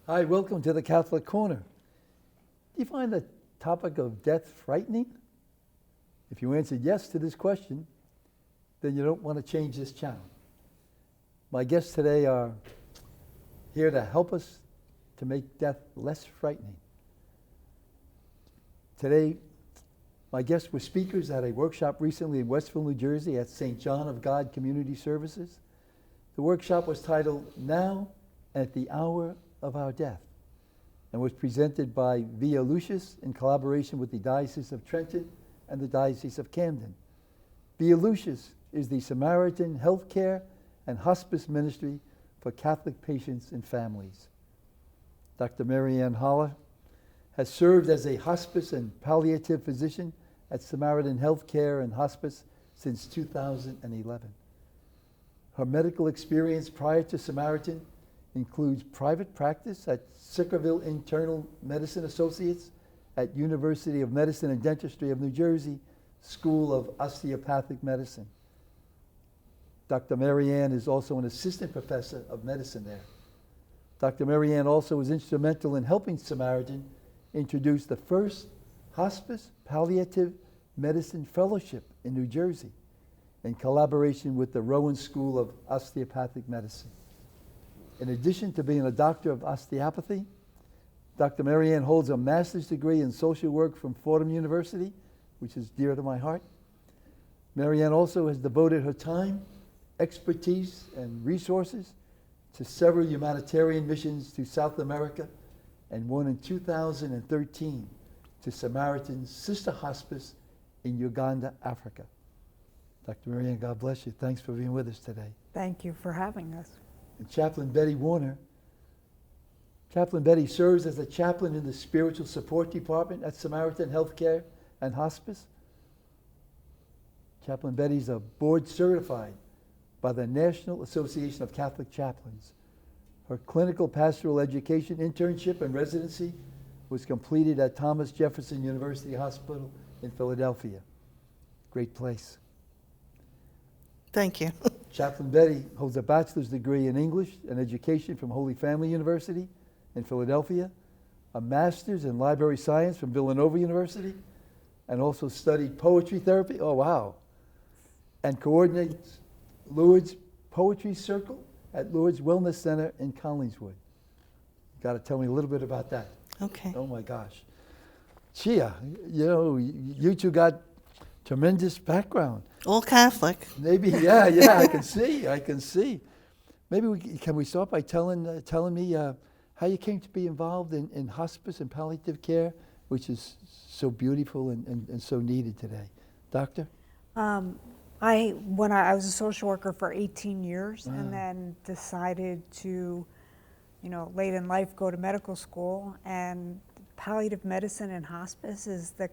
Hi, welcome to the Catholic Corner. Do you find the topic of death frightening? If you answered yes to this question, then you don't want to change this channel. My guests today are here to help us to make death less frightening. Today, my guests were speakers at a workshop recently in Westville, New Jersey at St. John of God Community Services. The workshop was titled, Now at the Hour of Our Death, and was presented by Via Lucis in collaboration with the Diocese of Trenton and the Diocese of Camden. Via Lucis is the Samaritan healthcare and hospice ministry for Catholic patients and families. Dr. Marianne Holler has served as a hospice and palliative physician at Samaritan Healthcare and Hospice since 2011. Her medical experience prior to Samaritan includes private practice at Sickerville Internal Medicine Associates at University of Medicine and Dentistry of New Jersey School of Osteopathic Medicine. Dr. Marianne is also an assistant professor of medicine there. Dr. Marianne also was instrumental in helping Samaritan introduce the first hospice palliative medicine fellowship in New Jersey in collaboration with the Rowan School of Osteopathic Medicine. In addition to being a doctor of osteopathy, Dr. Marianne holds a master's degree in social work from Fordham University, which is dear to my heart. Marianne also has devoted her time, expertise, and resources to several humanitarian missions to South America, and one in 2013 to Samaritan's sister hospice in Uganda, Africa. Dr. Marianne, God bless you. Thanks for being with us today. Thank you for having us. And Chaplain Betty Warner. Chaplain Betty serves as a chaplain in the Spiritual Support Department at Samaritan Healthcare and Hospice. Chaplain Betty's a board certified by the National Association of Catholic Chaplains. Her clinical pastoral education, internship, and residency was completed at Thomas Jefferson University Hospital in Philadelphia. Great place. Thank you. Chaplain Betty holds a bachelor's degree in English and education from Holy Family University in Philadelphia, a master's in library science from Villanova University, and also studied poetry therapy. Oh, wow. And coordinates Lourdes Poetry Circle at Lourdes Wellness Center in Collingswood. You got to tell me a little bit about that. Okay. Oh, my gosh. Chia, you know, you two got tremendous background. All Catholic. Maybe, yeah, I can see. Maybe can we start by telling me how you came to be involved in hospice and palliative care, which is so beautiful and so needed today. Doctor? When I was a social worker for 18 years and then decided to, late in life go to medical school, and palliative medicine and hospice is the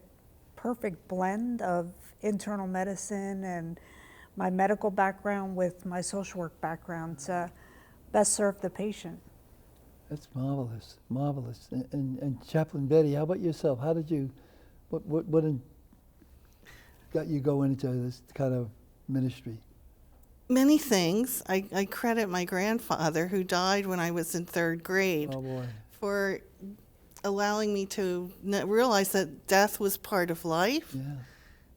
perfect blend of internal medicine and my medical background with my social work background to best serve the patient. That's marvelous. And Chaplain Betty, how about yourself? How did you, what got you going into this kind of ministry? Many things. I credit my grandfather, who died when I was in third grade, Oh boy. for allowing me to realize that death was part of life, Yeah.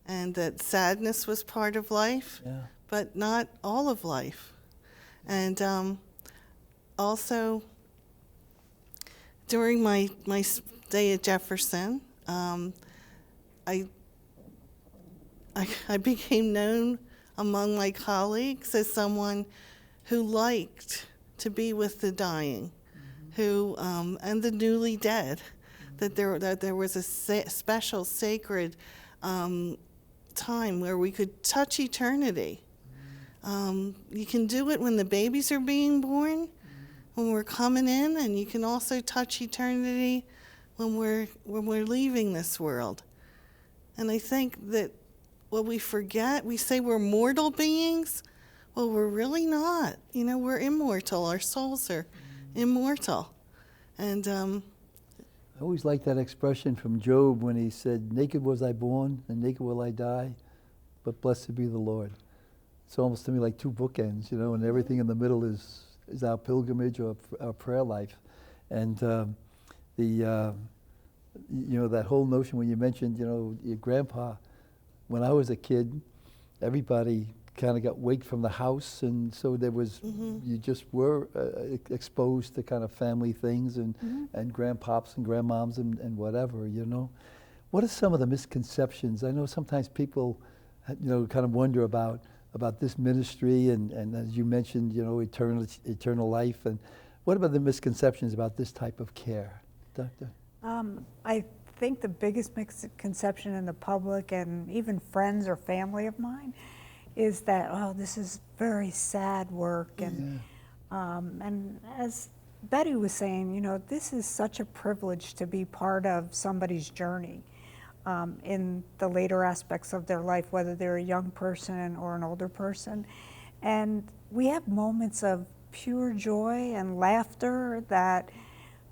and that sadness was part of life, Yeah. but not all of life. And also, during my stay at Jefferson, I became known among my colleagues as someone who liked to be with the dying, who and the newly dead, that there was a special sacred time where we could touch eternity. You can do it when the babies are being born, when we're coming in, and you can also touch eternity when we're leaving this world. And I think that what we forget, we say we're mortal beings. Well, we're really not. We're immortal. Our souls are immortal. And I always like that expression from Job when he said, naked was I born and naked will I die, but blessed be the Lord. It's almost to me like two bookends, and everything in the middle is our pilgrimage or our prayer life. And that whole notion when you mentioned, your grandpa, when I was a kid, everybody kind of got waked from the house, and so there was, you just were exposed to kind of family things and grandpops and grandmoms and whatever, What are some of the misconceptions? I know sometimes people, kind of wonder about this ministry and as you mentioned, eternal life. And what about the misconceptions about this type of care, Doctor? I think the biggest misconception in the public and even friends or family of mine is that, oh, this is very sad work. And as Betty was saying, this is such a privilege to be part of somebody's journey in the later aspects of their life, whether they're a young person or an older person. And we have moments of pure joy and laughter that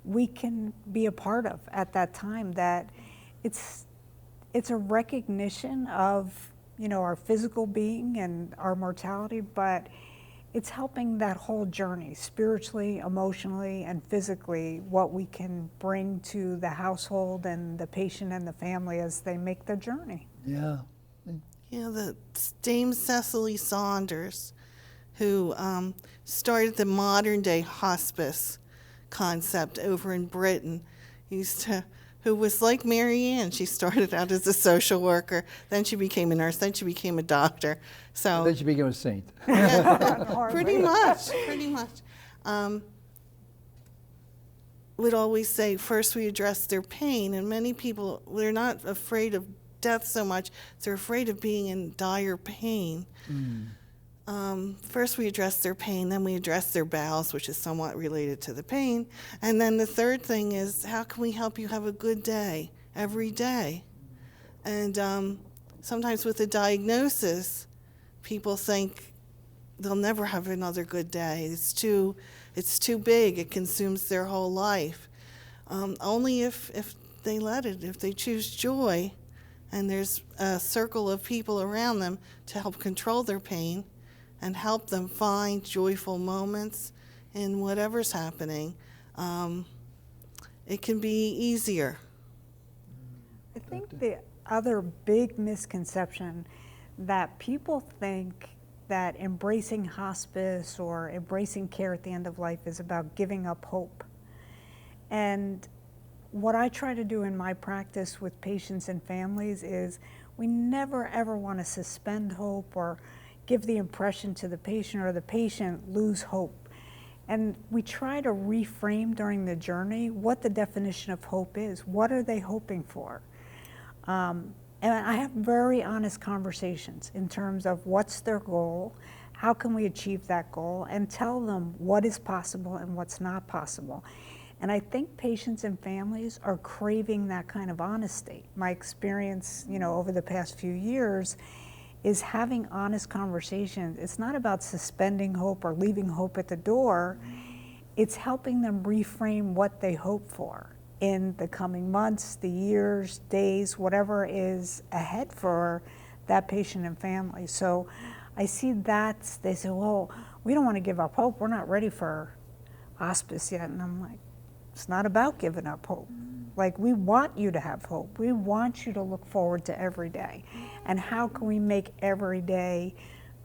we can be a part of at that time, that it's a recognition of our physical being and our mortality, but it's helping that whole journey, spiritually, emotionally, and physically, what we can bring to the household and the patient and the family as they make the journey. Yeah. The Dame Cecily Saunders, who started the modern day hospice concept over in Britain, who was like Mary Ann. She started out as a social worker, then she became a nurse, then she became a doctor. So then she became a saint. pretty much. Would always say, first we address their pain, and many people, they're not afraid of death so much, they're afraid of being in dire pain. First we address their pain, then we address their bowels, which is somewhat related to the pain. And then the third thing is, how can we help you have a good day every day? And sometimes with a diagnosis, people think they'll never have another good day. It's too big. It consumes their whole life. Only if they let it, if they choose joy, and there's a circle of people around them to help control their pain and help them find joyful moments in whatever's happening, it can be easier. I think the other big misconception that people think that embracing hospice or embracing care at the end of life is about giving up hope. And what I try to do in my practice with patients and families is we never ever want to suspend hope or give the impression to the patient or the patient lose hope. And we try to reframe during the journey what the definition of hope is. What are they hoping for? And I have very honest conversations in terms of what's their goal, how can we achieve that goal, and tell them what is possible and what's not possible. And I think patients and families are craving that kind of honesty. My experience, over the past few years is having honest conversations. It's not about suspending hope or leaving hope at the door. It's helping them reframe what they hope for in the coming months, the years, days, whatever is ahead for that patient and family. So I see that they say, well, we don't want to give up hope. We're not ready for hospice yet. And I'm like, it's not about giving up hope. Like, we want you to have hope. We want you to look forward to every day. And how can we make every day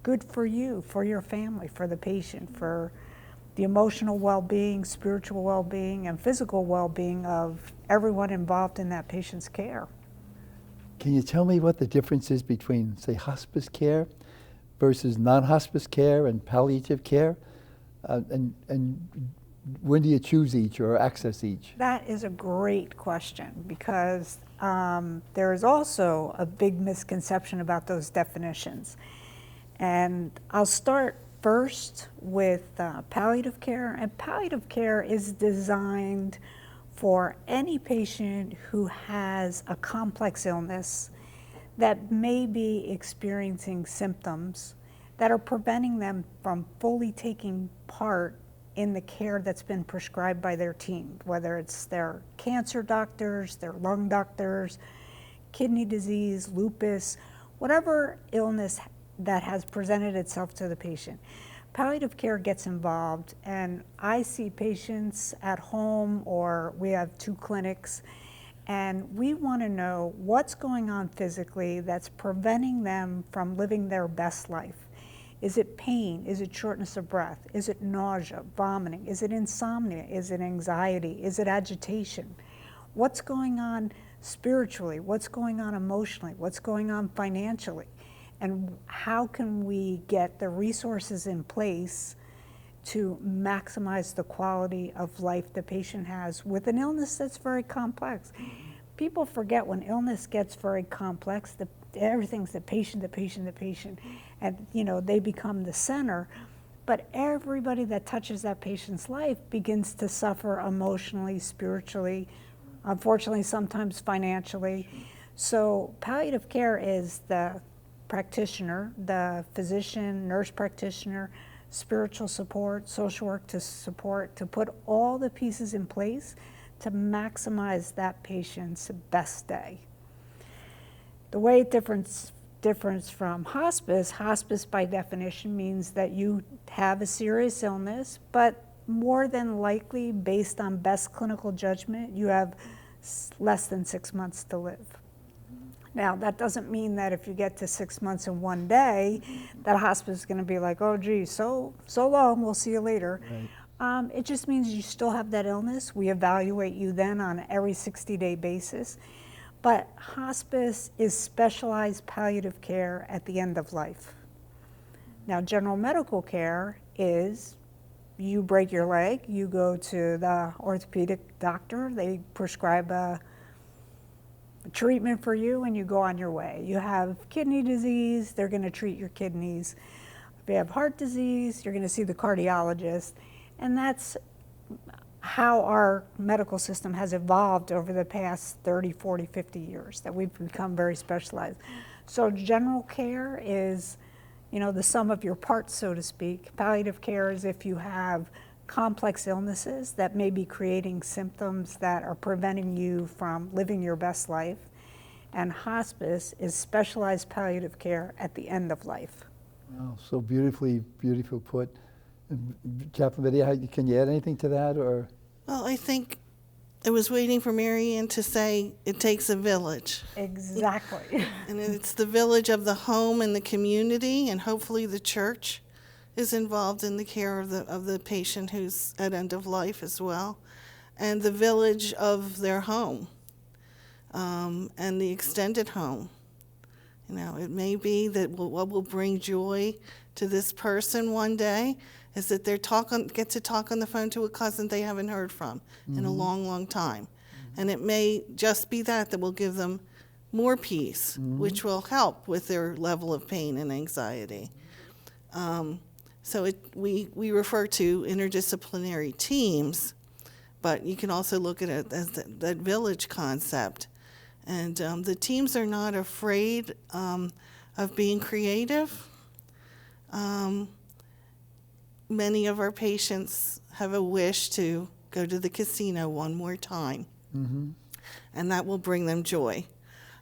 good for you, for your family, for the patient, for the emotional well-being, spiritual well-being, and physical well-being of everyone involved in that patient's care. Can you tell me what the difference is between, say, hospice care versus non-hospice care and palliative care? And when do you choose each or access each? That is a great question, because there is also a big misconception about those definitions. And I'll start first with palliative care. And palliative care is designed for any patient who has a complex illness that may be experiencing symptoms that are preventing them from fully taking part in the care that's been prescribed by their team, whether it's their cancer doctors, their lung doctors, kidney disease, lupus, whatever illness that has presented itself to the patient. palliative care gets involved, and I see patients at home, or we have 2 clinics, and we want to know what's going on physically that's preventing them from living their best life. Is it pain? Is it shortness of breath? Is it nausea, vomiting? Is it insomnia? Is it anxiety? Is it agitation? What's going on spiritually? What's going on emotionally? What's going on financially? And how can we get the resources in place to maximize the quality of life the patient has with an illness that's very complex? People forget when illness gets very complex, everything's the patient, and they become the center. But everybody that touches that patient's life begins to suffer emotionally, spiritually, unfortunately sometimes financially. So palliative care is the practitioner, the physician, nurse practitioner, spiritual support, social work to support, to put all the pieces in place to maximize that patient's best day. The way it differs from hospice by definition means that you have a serious illness, but more than likely, based on best clinical judgment, you have less than 6 months to live. Now, that doesn't mean that if you get to 6 months in one day, that hospice is going to be like, oh, geez, so long, we'll see you later. Right. It just means you still have that illness. We evaluate you then on every 60-day basis. But hospice is specialized palliative care at the end of life. Now, general medical care is you break your leg, you go to the orthopedic doctor, they prescribe a treatment for you, and you go on your way. You have kidney disease, they're going to treat your kidneys. If you have heart disease, you're going to see the cardiologist. And that's how our medical system has evolved over the past 30, 40, 50 years, that we've become very specialized. So general care is, the sum of your parts, so to speak. Palliative care is if you have complex illnesses that may be creating symptoms that are preventing you from living your best life. And hospice is specialized palliative care at the end of life. Wow, so beautifully put. Chaplain Betty, can you add anything to that? Or? Well, I think I was waiting for Marianne to say it takes a village. Exactly. And it's the village of the home and the community, and hopefully the church is involved in the care of the patient who's at end of life as well, and the village of their home, and the extended home. It may be that what will bring joy to this person one day is that they get to talk on the phone to a cousin they haven't heard from in a long, long time. And it may just be that will give them more peace, which will help with their level of pain and anxiety. So we refer to interdisciplinary teams, but you can also look at it as that village concept. And the teams are not afraid of being creative. Many of our patients have a wish to go to the casino one more time, and that will bring them joy.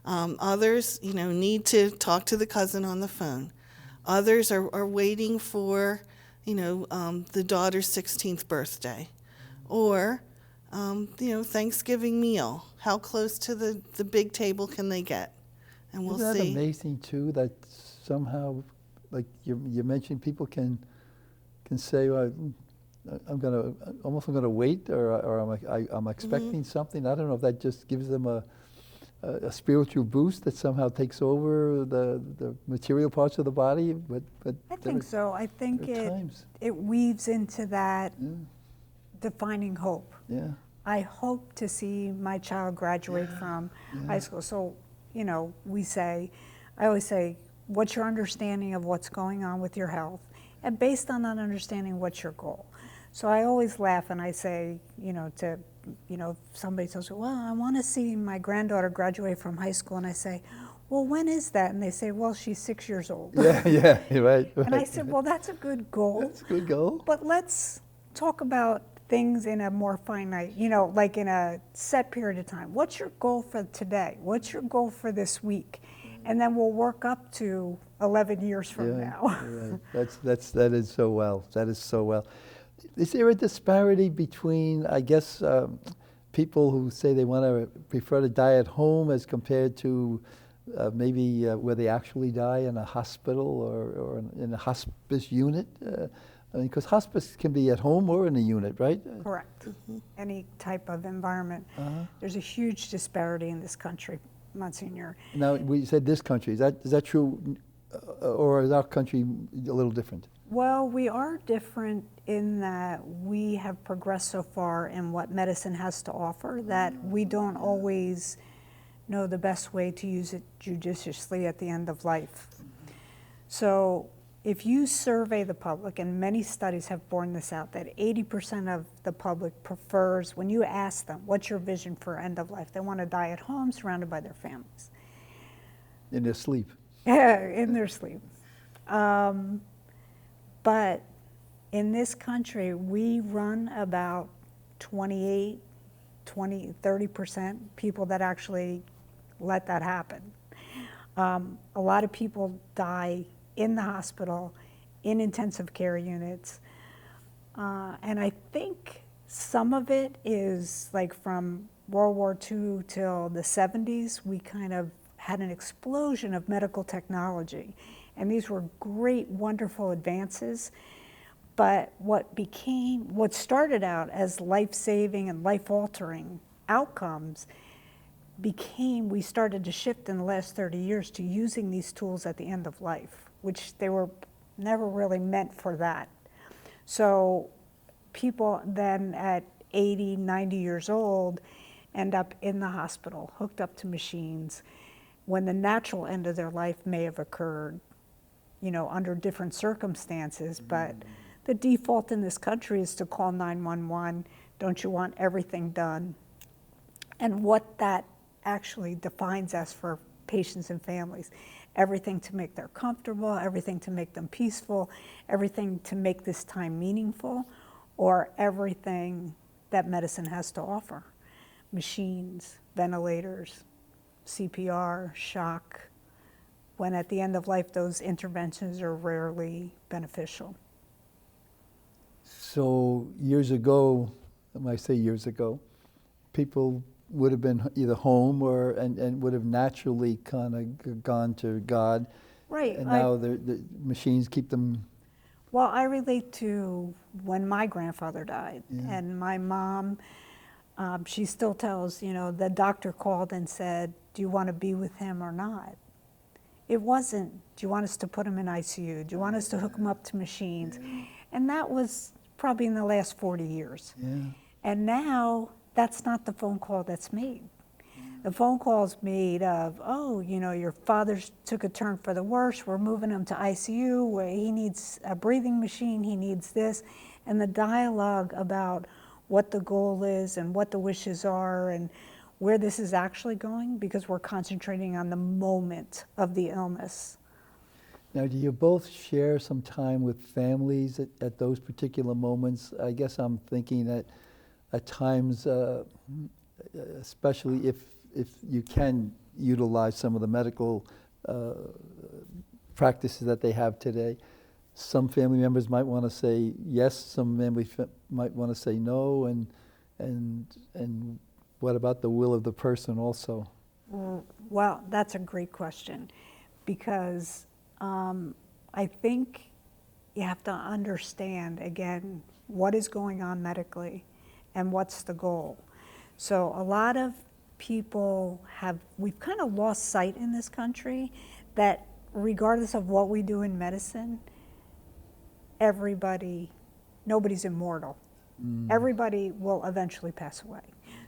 Others, need to talk to the cousin on the phone. Others are waiting for, the daughter's 16th birthday, or, Thanksgiving meal. How close to the big table can they get? And we'll see. Isn't that amazing too? That somehow, like you mentioned, people can say, well, I'm gonna wait, or I'm expecting something. I don't know if that just gives them a spiritual boost that somehow takes over the material parts of the body. But I think so. I think it weaves into that defining hope. Yeah. I hope to see my child graduate from high school. So, I always say, what's your understanding of what's going on with your health? And based on that understanding, what's your goal? So I always laugh and I say, if somebody tells me, well, I want to see my granddaughter graduate from high school, and I say, well, when is that? And they say, well, she's 6 years old. Yeah, right. And I said, well, that's a good goal. That's a good goal. But let's talk about things in a more finite, like in a set period of time. What's your goal for today? What's your goal for this week? And then we'll work up to 11 years from Yeah, now. you're right. That is so well. That is so well. Is there a disparity between, I guess, people who say they want to prefer to die at home as compared to maybe where they actually die in a hospital or in a hospice unit? I mean, because hospice can be at home or in a unit, right? Correct. Any type of environment. There's a huge disparity in this country, Monsignor. Now, we said this country. Is that true, or is our country a little different? Well, we are different in that we have progressed so far in what medicine has to offer that we don't always know the best way to use it judiciously at the end of life. So if you survey the public, and many studies have borne this out, that 80% of the public prefers, when you ask them, what's your vision for end of life? They want to die at home surrounded by their families. In their sleep. In their sleep. But in this country, we run about 28, 20, 30% people that actually let that happen. A lot of people die in the hospital, in intensive care units. And I think some of it is like from World War II till the 70s, we kind of had an explosion of medical technology. And these were great, wonderful advances. But what started out as life-saving and life-altering outcomes we started to shift in the last 30 years to using these tools at the end of life, which they were never really meant for that. So people then at 80, 90 years old end up in the hospital, hooked up to machines, when the natural end of their life may have occurred, under different circumstances. But the default in this country is to call 911. Don't you want everything done? And what that actually defines as for patients and families. Everything to make them comfortable, everything to make them peaceful, everything to make this time meaningful, or everything that medicine has to offer. Machines, ventilators, CPR, shock, when at the end of life those interventions are rarely beneficial. So years ago, when I say years ago, people would have been either home and would have naturally kind of gone to God. Right. And now the machines keep them. Well, I relate to when my grandfather died, and my mom, she still tells, the doctor called and said, do you want to be with him or not? It wasn't, do you want us to put him in ICU? Do you want us to hook him up to machines? And that was probably in the last 40 years. Yeah. And now that's not the phone call that's made. The phone call's made of, your father took a turn for the worse, we're moving him to ICU, where he needs a breathing machine, he needs this. And the dialogue about what the goal is and what the wishes are and where this is actually going, because we're concentrating on the moment of the illness. Now, do you both share some time with families at those particular moments? I guess I'm thinking that at times, especially if you can utilize some of the medical practices that they have today, some family members might want to say yes, some family might want to say no, and what about the will of the person also? Well, that's a great question, because I think you have to understand, again, what is going on medically and what's the goal. So a lot of people we've kind of lost sight in this country that regardless of what we do in medicine, nobody's immortal. Everybody will eventually pass away.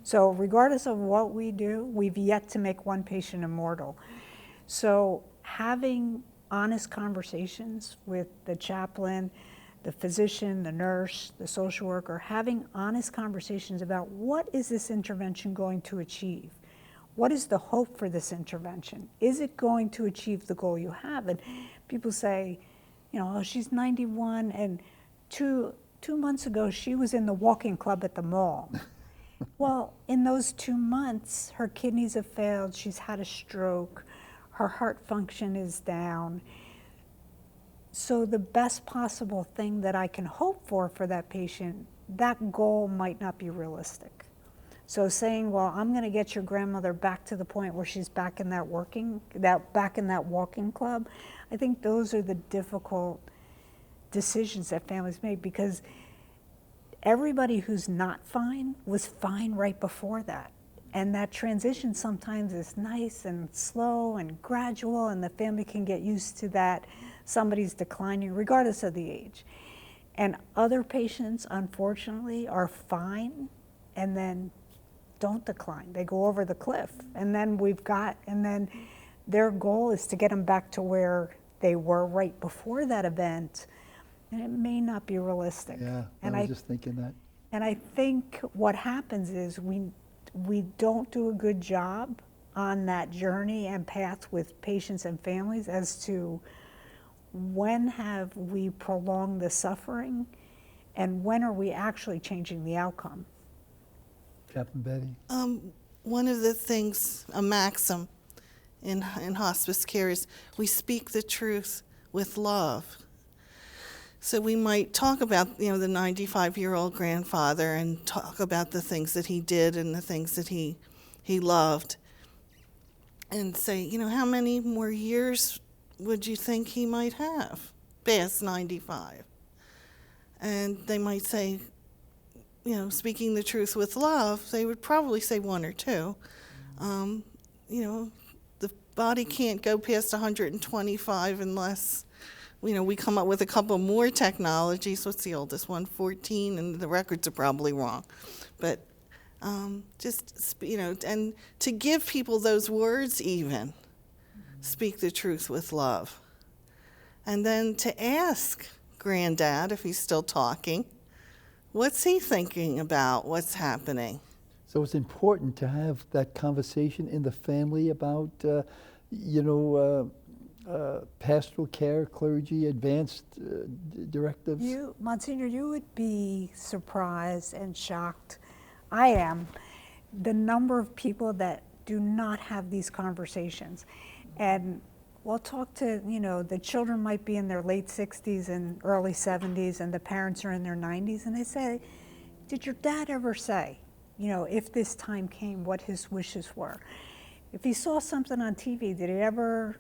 So regardless of what we do, we've yet to make one patient immortal. So having honest conversations with the chaplain, the physician, the nurse, the social worker, having honest conversations about what is this intervention going to achieve? What is the hope for this intervention? Is it going to achieve the goal you have? And people say, she's 91 and two months ago she was in the walking club at the mall. Well, in those 2 months, her kidneys have failed, she's had a stroke, her heart function is down. So the best possible thing that I can hope for that patient, that goal might not be realistic. So saying, well, I'm going to get your grandmother back to the point where she's back in that walking club, I think those are the difficult decisions that families make, because everybody who's not fine was fine right before that. And that transition sometimes is nice and slow and gradual, and the family can get used to that somebody's declining regardless of the age. And other patients, unfortunately, are fine and then don't decline. They go over the cliff. And then their goal is to get them back to where they were right before that event. And it may not be realistic. Yeah, and I was just thinking that. And I think what happens is we don't do a good job on that journey and path with patients and families as to when have we prolonged the suffering and when are we actually changing the outcome. Captain Betty? One of the things, a maxim in hospice care is we speak the truth with love. So we might talk about, the 95-year-old grandfather and talk about the things that he did and the things that he loved, and say, how many more years would you think he might have past 95? And they might say, speaking the truth with love, they would probably say one or two. The body can't go past 125 unless we come up with a couple more technologies. What's the oldest one? 14, and the records are probably wrong. But and to give people those words even, speak the truth with love. And then to ask Granddad, if he's still talking, what's he thinking about what's happening? So it's important to have that conversation in the family about, pastoral care, clergy, advanced directives. Monsignor, you would be surprised and shocked. I am. The number of people that do not have these conversations. And we'll talk to, the children might be in their late 60s and early 70s, and the parents are in their 90s, and they say, did your dad ever say, if this time came, what his wishes were? If he saw something on TV, did he ever,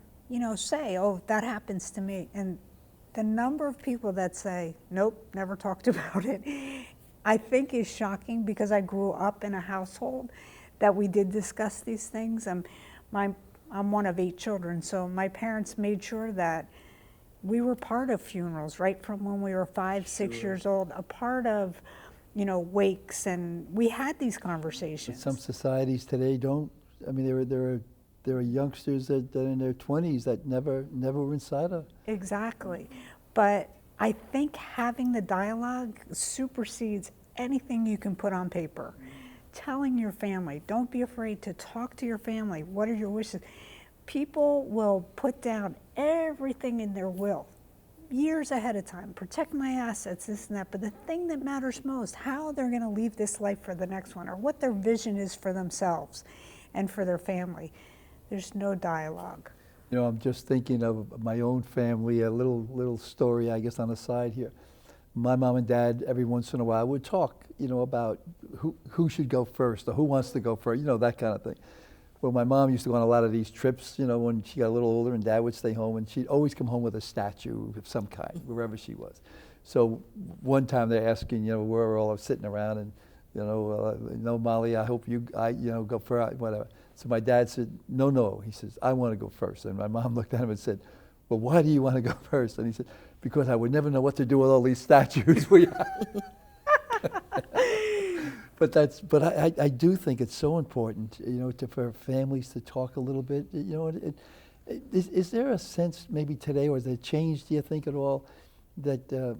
say, oh, that happens to me? And the number of people that say, nope, never talked about it, I think is shocking, because I grew up in a household that we did discuss these things. And I'm one of 8 children, so my parents made sure that we were part of funerals right from when we were 5, 6 years old, a part of, wakes, and we had these conversations. But some societies today don't. I mean, there are youngsters that are in their 20s that never were inside of. Exactly. But I think having the dialogue supersedes anything you can put on paper. Telling your family, don't be afraid to talk to your family. What are your wishes? People will put down everything in their will years ahead of time. Protect my assets, this and that. But the thing that matters most, how they're going to leave this life for the next one, or what their vision is for themselves and for their family. There's no dialogue. I'm just thinking of my own family, a little story, I guess, on the side here. My mom and dad, every once in a while, would talk, about who should go first or who wants to go first, that kind of thing. Well, my mom used to go on a lot of these trips, when she got a little older, and Dad would stay home, and she'd always come home with a statue of some kind, wherever she was. So one time they're asking, we're all sitting around, and, no, Molly, I hope you go first, whatever. So my dad said, no. He says, I want to go first. And my mom looked at him and said, well, why do you want to go first? And he said, because I would never know what to do with all these statues we have. But I do think it's so important, for families to talk a little bit. Is there a sense maybe today, or has it changed, do you think at all, that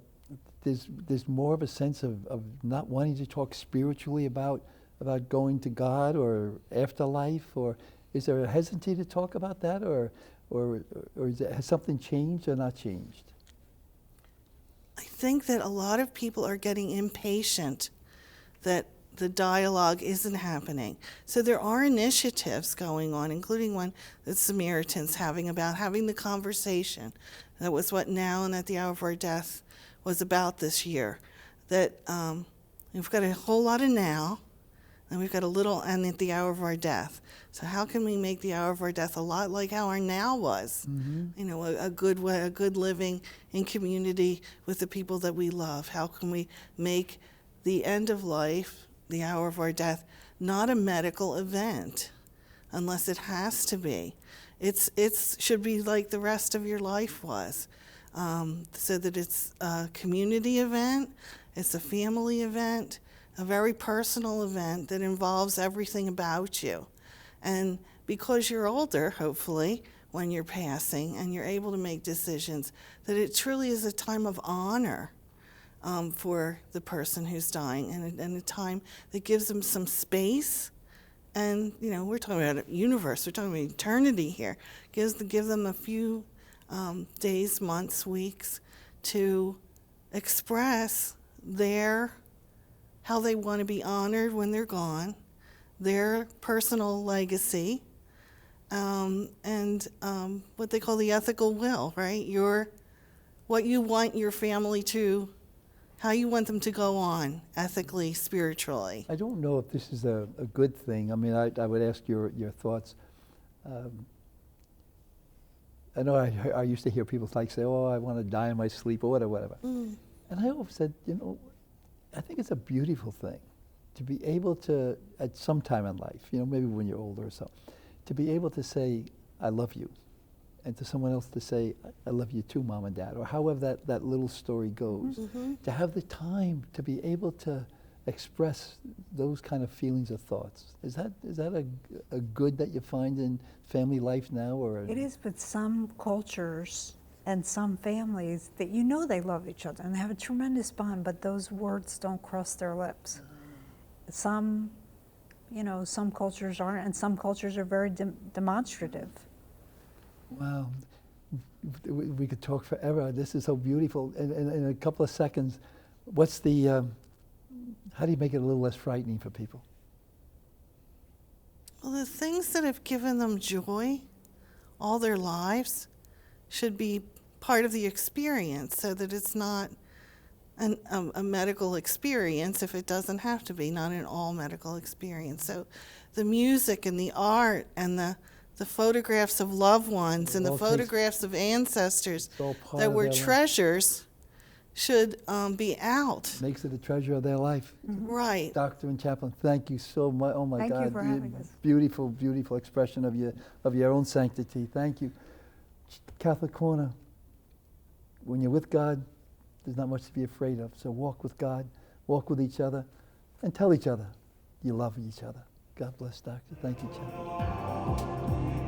there's more of a sense of not wanting to talk spiritually about going to God or afterlife, or is there a hesitancy to talk about that, or has something changed or not changed? I think that a lot of people are getting impatient that the dialogue isn't happening. So there are initiatives going on, including one that Samaritan's having about having the conversation, That was what Now and at the Hour of Our Death was about this year. That we've got a whole lot of now, and we've got a little and at the hour of our death. So how can we make the hour of our death a lot like how our now was? You know, a good way, a good living in community with the people that we love. How can we make the end of life, the hour of our death, not a medical event, unless it has to be. It should be like the rest of your life was, so that it's a community event, it's a family event, a very personal event that involves everything about you. And because you're older, hopefully, when you're passing and you're able to make decisions, that it truly is a time of honor for the person who's dying, and a time that gives them some space. And, you know, we're talking about a universe, we're talking about eternity here. Give them a few days, months, weeks to express how they want to be honored when they're gone, their personal legacy, and what they call the ethical will, right? What you want your family to, how you want them to go on ethically, spiritually. I don't know if this is a good thing. I mean, I would ask your thoughts. I know I used to hear people like say, oh, I want to die in my sleep or whatever. And I always said, you know, I think it's a beautiful thing to be able to, at some time in life, you know, maybe when you're older or so, to be able to say, I love you, and to someone else to say, I love you too, Mom and Dad, or however that little story goes. To have the time to be able to express those kind of feelings or thoughts. Is that a good that you find in family life now? Or It is, but some cultures and some families that you know they love each other and they have a tremendous bond, but those words don't cross their lips. Some, you know, some cultures aren't, and some cultures are very demonstrative. Wow, we could talk forever. This is so beautiful. In a couple of seconds, what's the, how do you make it a little less frightening for people? Well, the things that have given them joy all their lives should be part of the experience, so that it's not a medical experience if it doesn't have to be, not an all medical experience. So the music and the art and the photographs of loved ones and the photographs of ancestors that were treasures should be out. Makes it a treasure of their life. Right. Doctor and Chaplain, thank you so much. Oh my Thank God. you for having us. Beautiful, beautiful expression of your own sanctity. Thank you. Catholic Corner, when you're with God, there's not much to be afraid of. So walk with God, walk with each other, and tell each other you love each other. God bless, Doctor. Thank you, Chaplain.